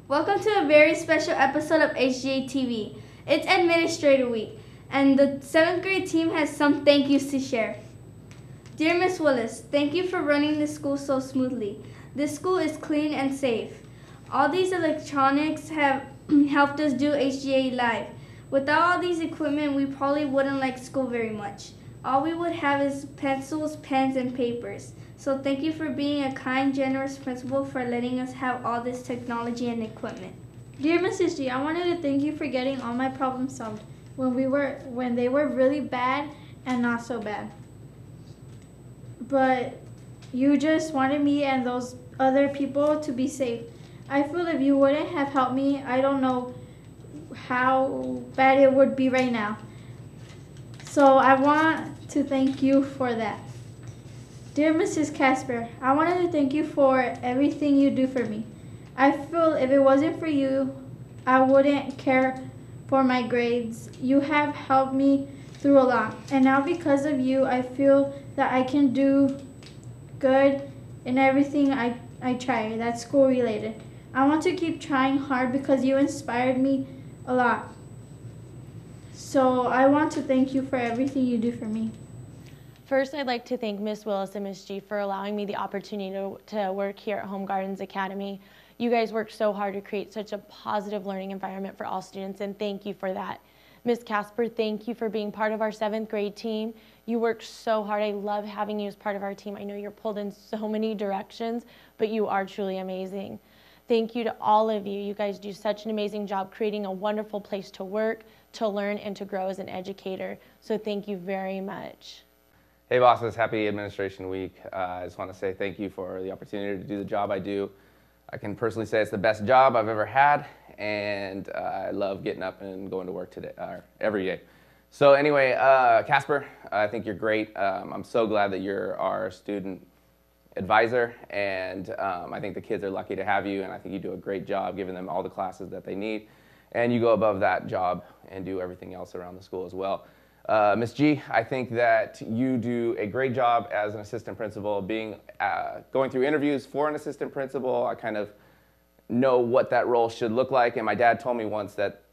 Welcome to a very special episode of HGA-TV. It's Administrator Week, and the 7th grade team has some thank yous to share. Dear Miss Willis, thank you for running the school so smoothly. This school is clean and safe. All these electronics have helped us do HGA Live. Without all these equipment, we probably wouldn't like school very much. All we would have is pencils, pens, and papers. So thank you for being a kind, generous principal for letting us have all this technology and equipment. Dear Mrs. G, I wanted to thank you for getting all my problems solved when they were really bad and not so bad. But you just wanted me and those other people to be safe. I feel if you wouldn't have helped me, I don't know how bad it would be right now. So I want to thank you for that. Dear Mrs. Kaspar, I wanted to thank you for everything you do for me. I feel if it wasn't for you, I wouldn't care for my grades. You have helped me through a lot. And now because of you, I feel that I can do good in everything I try that's school related. I want to keep trying hard because you inspired me a lot. So I want to thank you for everything you do for me. First, I'd like to thank Ms. Willis and Ms. G for allowing me the opportunity to work here at Home Gardens Academy. You guys worked so hard to create such a positive learning environment for all students, and thank you for that. Ms. Kaspar, thank you for being part of our 7th grade team. You worked so hard. I love having you as part of our team. I know you're pulled in so many directions, but you are truly amazing. Thank you to all of you. You guys do such an amazing job creating a wonderful place to work, to learn, and to grow as an educator. So thank you very much. Hey bosses, happy Administration Week. I just want to say thank you for the opportunity to do the job I do. I can personally say it's the best job I've ever had, and I love getting up and going to work today, every day. So anyway, Kaspar, I think you're great. I'm so glad that you're our student advisor, and I think the kids are lucky to have you, and I think you do a great job giving them all the classes that they need, and you go above that job and do everything else around the school as well. Ms. G, I think that you do a great job as an assistant principal. Going through interviews for an assistant principal, I kind of know what that role should look like, and my dad told me once that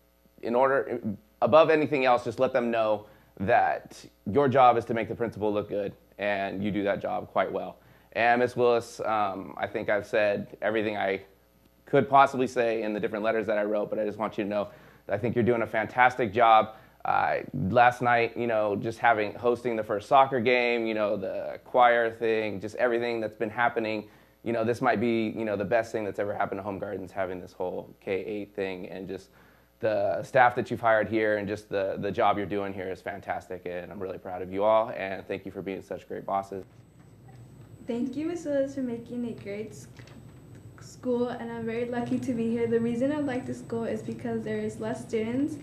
above anything else, just let them know that your job is to make the principal look good, and you do that job quite well. And Ms. Willis, I think I've said everything I could possibly say in the different letters that I wrote, but I just want you to know that I think you're doing a fantastic job. Last night, just hosting the first soccer game, the choir thing, just everything that's been happening, this might be, the best thing that's ever happened to Home Gardens, having this whole K-8 thing, and just the staff that you've hired here and just the job you're doing here is fantastic, and I'm really proud of you all, and thank you for being such great bosses. Thank you, Ms. Willis, for making a great school, and I'm very lucky to be here. The reason I like the school is because there is less students,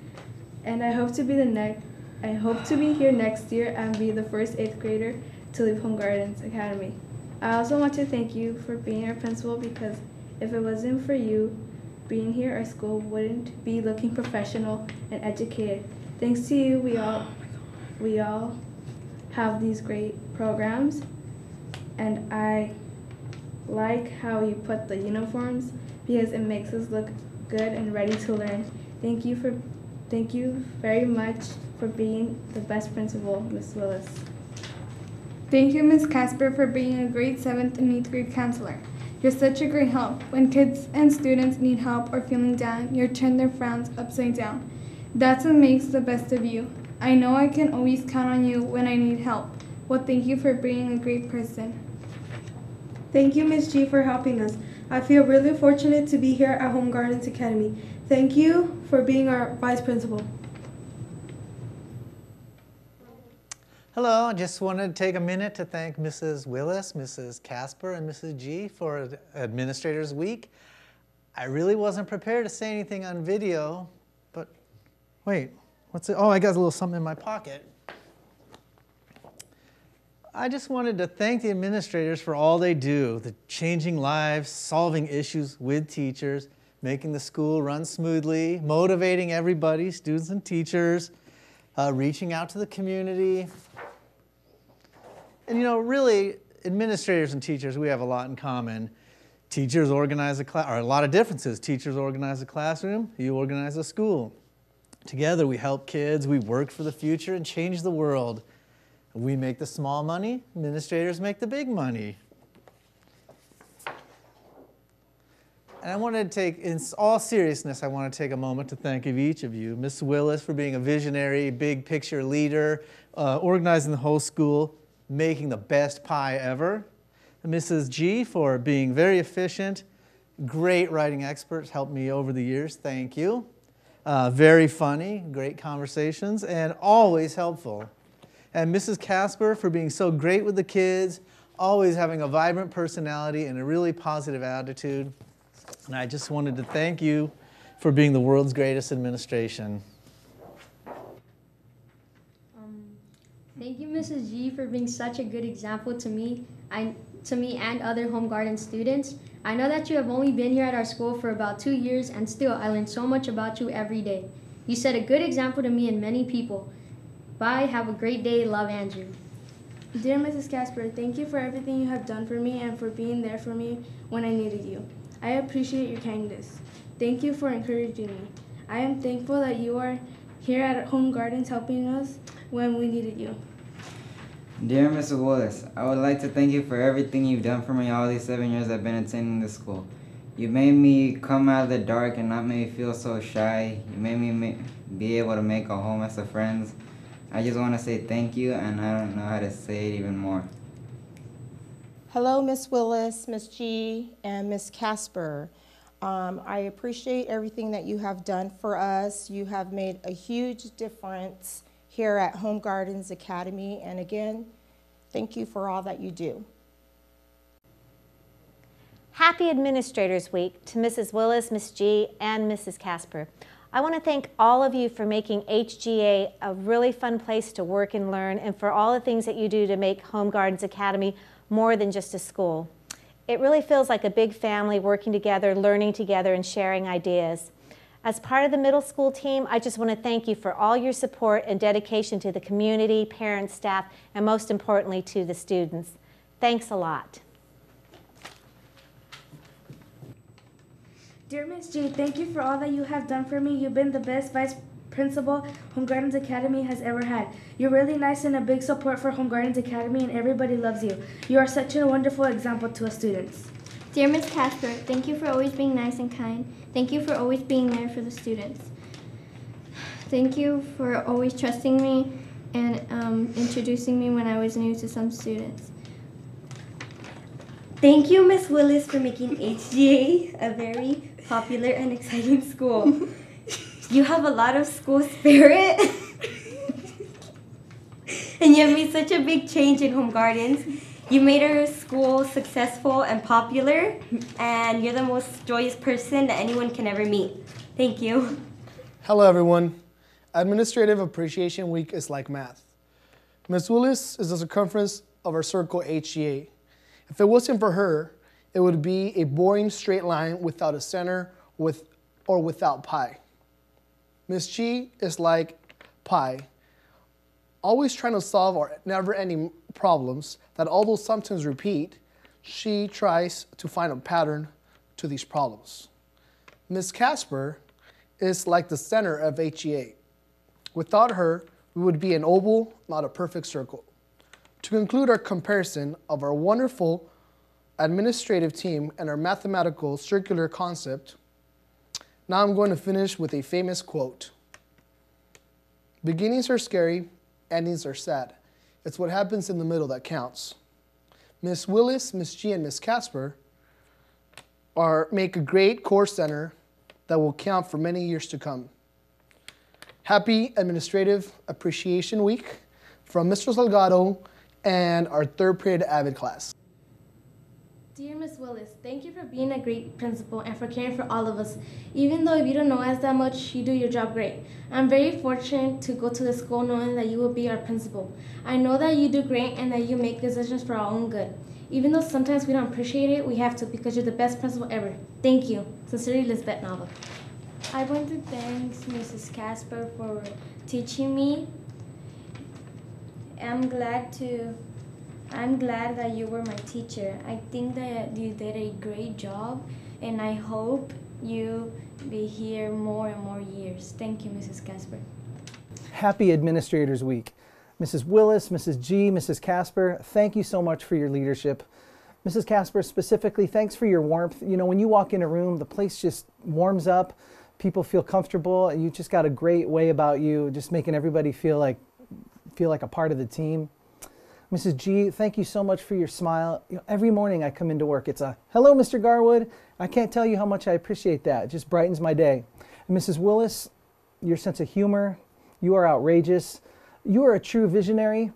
and I hope to be here next year and be the first 8th grader to leave Home Gardens Academy. I also want to thank you for being our principal, because if it wasn't for you being here, our school wouldn't be looking professional and educated. Thanks to you, we all have these great programs, and I like how you put the uniforms because it makes us look good and ready to learn. Thank you very much for being the best principal, Ms. Willis. Thank you, Ms. Kaspar, for being a great 7th and 8th grade counselor. You're such a great help. When kids and students need help or feeling down, you turn their frowns upside down. That's what makes the best of you. I know I can always count on you when I need help. Well, thank you for being a great person. Thank you, Ms. G, for helping us. I feel really fortunate to be here at Home Gardens Academy. Thank you for being our vice principal. Hello, I just wanted to take a minute to thank Mrs. Willis, Mrs. Kaspar, and Mrs. G for Administrators Week. I really wasn't prepared to say anything on video, but wait, what's it? Oh, I got a little something in my pocket. I just wanted to thank the administrators for all they do, the changing lives, solving issues with teachers, making the school run smoothly, motivating everybody, students and teachers, reaching out to the community. And really, administrators and teachers, we have a lot in common. Teachers organize a class, or a lot of differences. Teachers organize a classroom, you organize a school. Together we help kids, we work for the future and change the world. We make the small money, administrators make the big money. And I wanted to take, in all seriousness, I want to take a moment to thank each of you. Ms. Willis for being a visionary, big picture leader, organizing the whole school, making the best pie ever. And Mrs. G for being very efficient, great writing experts, helped me over the years, thank you. Very funny, great conversations, and always helpful. And Mrs. Kaspar for being so great with the kids, always having a vibrant personality and a really positive attitude. And I just wanted to thank you for being the world's greatest administration. Thank you, Mrs. G, for being such a good example to me and other Home Garden students. I know that you have only been here at our school for about 2 years, and still I learn so much about you every day. You set a good example to me and many people. Bye, have a great day, love, Andrew. Dear Mrs. Kaspar, thank you for everything you have done for me and for being there for me when I needed you. I appreciate your kindness. Thank you for encouraging me. I am thankful that you are here at Home Gardens helping us when we needed you. Dear Mr. Willis, I would like to thank you for everything you've done for me all these 7 years I've been attending this school. You made me come out of the dark and not make me feel so shy. You made me be able to make a whole mess of friends. I just want to say thank you, and I don't know how to say it even more. Hello, Ms. Willis, Ms. G, and Ms. Kaspar. I appreciate everything that you have done for us. You have made a huge difference here at Home Gardens Academy, and again, thank you for all that you do. Happy Administrators Week to Mrs. Willis, Ms. G, and Mrs. Kaspar. I want to thank all of you for making HGA a really fun place to work and learn, and for all the things that you do to make Home Gardens Academy more than just a school. It really feels like a big family working together, learning together, and sharing ideas. As part of the middle school team, I just want to thank you for all your support and dedication to the community, parents, staff, and most importantly to the students. Thanks a lot. Dear Ms. G, thank you for all that you have done for me. You've been the best vice principal Home Gardens Academy has ever had. You're really nice and a big support for Home Gardens Academy, and everybody loves you. You are such a wonderful example to us students. Dear Ms. Kaspar, thank you for always being nice and kind. Thank you for always being there for the students. Thank you for always trusting me and introducing me when I was new to some students. Thank you, Ms. Willis, for making HGA a very popular and exciting school. You have a lot of school spirit. And you have made such a big change in Home Gardens. You made our school successful and popular, and you're the most joyous person that anyone can ever meet. Thank you. Hello, everyone. Administrative Appreciation Week is like math. Ms. Willis is the circumference of our circle HGA. If it wasn't for her, it would be a boring straight line without a center or without pi. Ms. G is like pi, always trying to solve our never-ending problems that although sometimes repeat, she tries to find a pattern to these problems. Ms. Kaspar is like the center of HGA. Without her, we would be an oval, not a perfect circle. To conclude our comparison of our wonderful administrative team and our mathematical circular concept, now I'm going to finish with a famous quote. Beginnings are scary, endings are sad. It's what happens in the middle that counts. Ms. Willis, Ms. G, and Ms. Kaspar make a great core center that will count for many years to come. Happy Administrative Appreciation Week from Mr. Salgado and our third period AVID class. Dear Ms. Willis, thank you for being a great principal and for caring for all of us. Even though you don't know us that much, you do your job great. I'm very fortunate to go to the school knowing that you will be our principal. I know that you do great and that you make decisions for our own good. Even though sometimes we don't appreciate it, we have to because you're the best principal ever. Thank you. Sincerely, Lisbeth Nava. I want to thank Mrs. Kaspar for teaching me. I'm glad to I'm glad that you were my teacher. I think that you did a great job, and I hope you be here more and more years. Thank you, Mrs. Kaspar. Happy Administrators Week. Mrs. Willis, Mrs. G, Mrs. Kaspar, thank you so much for your leadership. Mrs. Kaspar, specifically, thanks for your warmth. You know, when you walk in a room, the place just warms up. People feel comfortable. You just got a great way about you, just making everybody feel like a part of the team. Mrs. G, thank you so much for your smile. You know, every morning I come into work, it's a, hello, Mr. Garwood. I can't tell you how much I appreciate that. It just brightens my day. And Mrs. Willis, your sense of humor, you are outrageous. You are a true visionary.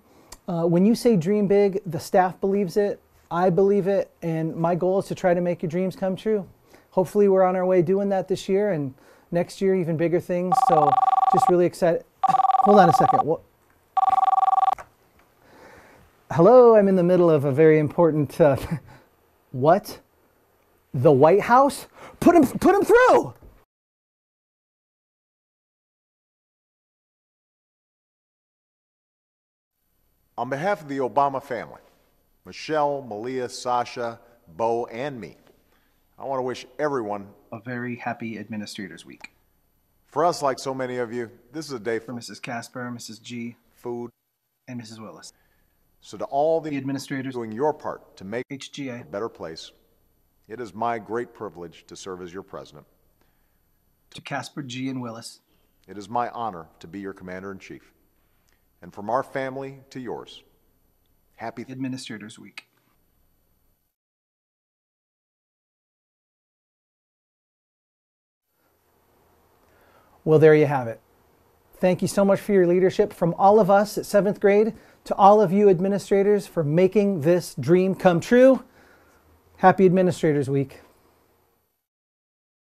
When you say dream big, the staff believes it, I believe it, and my goal is to try to make your dreams come true. Hopefully we're on our way doing that this year, and next year even bigger things, so just really excited. Hold on a second. What? Hello, I'm in the middle of a very important, what? The White House? Put him through! On behalf of the Obama family, Michelle, Malia, Sasha, Bo, and me, I want to wish everyone a very happy Administrators Week. For us, like so many of you, this is a day for Mrs. Kaspar, Mrs. G, food, and Mrs. Willis. So to all the administrators doing your part to make HGA a better place, it is my great privilege to serve as your president. To Kaspar, G, and Willis, it is my honor to be your commander-in-chief. And from our family to yours, happy Administrators Week. Well, there you have it. Thank you so much for your leadership from all of us at 7th grade to all of you administrators for making this dream come true. Happy Administrators Week.